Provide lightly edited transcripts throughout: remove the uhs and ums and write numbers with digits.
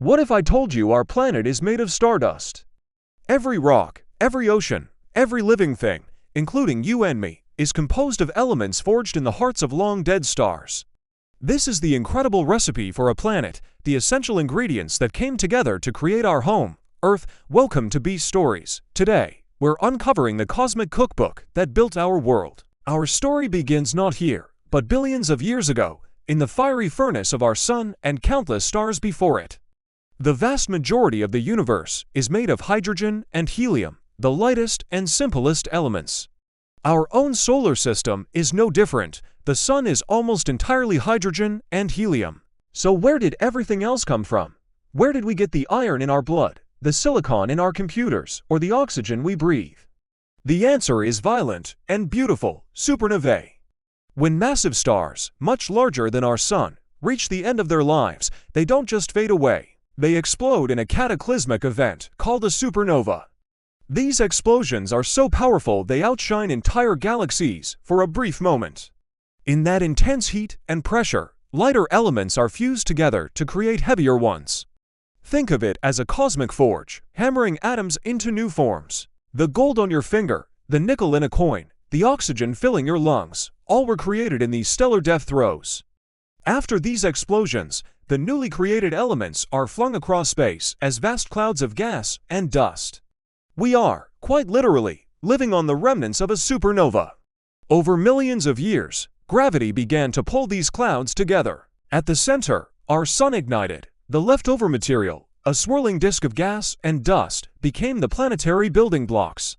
What if I told you our planet is made of stardust? Every rock, every ocean, every living thing, including you and me, is composed of elements forged in the hearts of long-dead stars. This is the incredible recipe for a planet, the essential ingredients that came together to create our home, Earth. Welcome to Beast Stories. Today, we're uncovering the cosmic cookbook that built our world. Our story begins not here, but billions of years ago, in the fiery furnace of our sun and countless stars before it. The vast majority of the universe is made of hydrogen and helium, the lightest and simplest elements. Our own solar system is no different. The sun is almost entirely hydrogen and helium. So where did everything else come from? Where did we get the iron in our blood, the silicon in our computers, or the oxygen we breathe? The answer is violent and beautiful supernovae. When massive stars, much larger than our sun, reach the end of their lives, they don't just fade away. They explode in a cataclysmic event called a supernova. These explosions are so powerful they outshine entire galaxies for a brief moment. In that intense heat and pressure, lighter elements are fused together to create heavier ones. Think of it as a cosmic forge, hammering atoms into new forms. The gold on your finger, the nickel in a coin, the oxygen filling your lungs, all were created in these stellar death throes. After these explosions, the newly created elements are flung across space as vast clouds of gas and dust. We are, quite literally, living on the remnants of a supernova. Over millions of years, gravity began to pull these clouds together. At the center, our sun ignited. The leftover material, a swirling disk of gas and dust, became the planetary building blocks.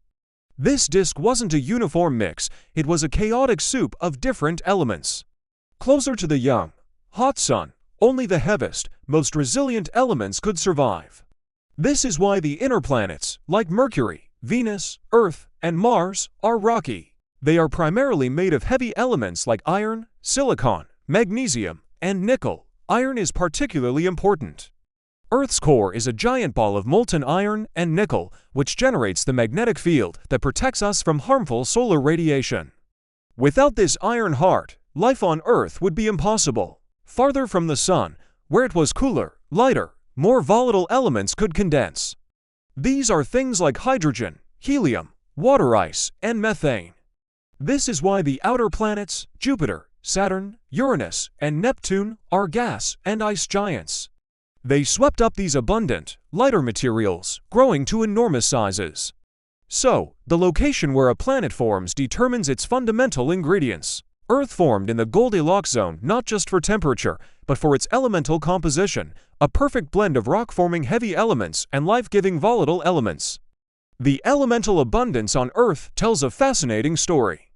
This disk wasn't a uniform mix, it was a chaotic soup of different elements. Closer to the young, hot sun, only the heaviest, most resilient elements could survive. This is why the inner planets, like Mercury, Venus, Earth, and Mars, are rocky. They are primarily made of heavy elements like iron, silicon, magnesium, and nickel. Iron is particularly important. Earth's core is a giant ball of molten iron and nickel, which generates the magnetic field that protects us from harmful solar radiation. Without this iron heart, life on Earth would be impossible. Farther from the sun, where it was cooler, lighter, more volatile elements could condense. These are things like hydrogen, helium, water ice, and methane. This is why the outer planets, Jupiter, Saturn, Uranus, and Neptune, are gas and ice giants. They swept up these abundant, lighter materials, growing to enormous sizes. So, the location where a planet forms determines its fundamental ingredients. Earth formed in the Goldilocks zone not just for temperature, but for its elemental composition, a perfect blend of rock-forming heavy elements and life-giving volatile elements. The elemental abundance on Earth tells a fascinating story.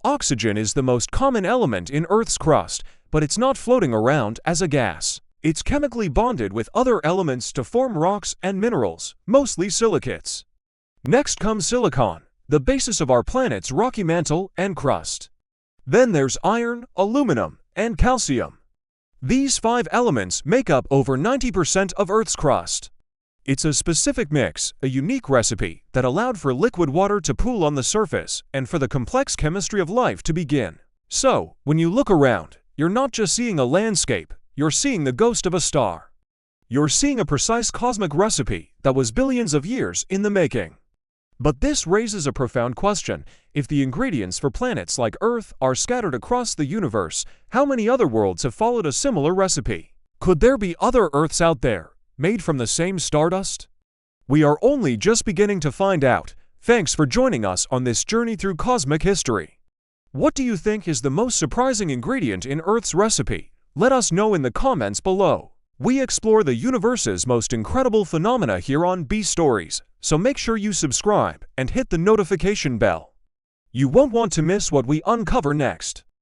Oxygen is the most common element in Earth's crust, but it's not floating around as a gas. It's chemically bonded with other elements to form rocks and minerals, mostly silicates. Next comes silicon, the basis of our planet's rocky mantle and crust. Then there's iron, aluminum, and calcium. These 5 elements make up over 90% of Earth's crust. It's a specific mix, a unique recipe that allowed for liquid water to pool on the surface and for the complex chemistry of life to begin. So, when you look around, you're not just seeing a landscape, you're seeing the ghost of a star. You're seeing a precise cosmic recipe that was billions of years in the making. But this raises a profound question. If the ingredients for planets like Earth are scattered across the universe, how many other worlds have followed a similar recipe? Could there be other Earths out there, made from the same stardust? We are only just beginning to find out. Thanks for joining us on this journey through cosmic history. What do you think is the most surprising ingredient in Earth's recipe? Let us know in the comments below. We explore the universe's most incredible phenomena here on Beast Stories, so make sure you subscribe and hit the notification bell. You won't want to miss what we uncover next.